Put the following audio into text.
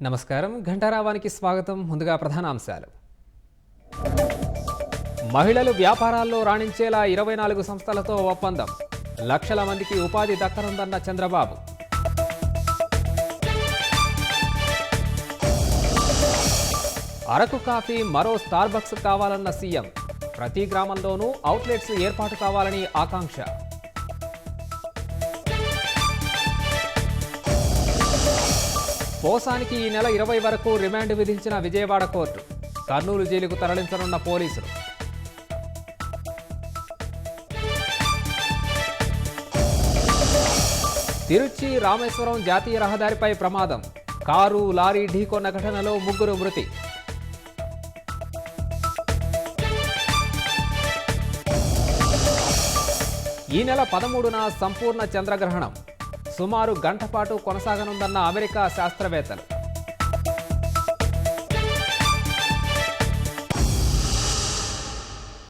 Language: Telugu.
నమస్కారం ఘంటారావానికి స్వాగతం. ముందుగా ప్రధానాంశాలు. మహిళలు వ్యాపారాల్లో రాణించేలా 24 సంస్థలతో ఒప్పందం. లక్షల మందికి ఉపాధి దక్కనుందన్న చంద్రబాబు. అరకు కాఫీ మరో స్టార్బక్స్ కావాలన్న సీఎం. ప్రతి గ్రామంలోనూ అవుట్లెట్స్ ఏర్పాటు కావాలని ఆకాంక్ష. పోసానికి ఈ నెల 20 వరకు రిమాండ్ విధించిన విజయవాడ కోర్టు. కర్నూలు జైలుకు తరలించనున్న పోలీసులు. తిరుచి రామేశ్వరం జాతీయ రహదారిపై ప్రమాదం. కారు లారీ ఢీకొన్న ఘటనలో 3 మృతి. ఈ నెల 13న సంపూర్ణ చంద్రగ్రహణం. సుమారు గంట పాటు కొనసాగనుందన్న అమెరికా శాస్త్రవేత్తలు.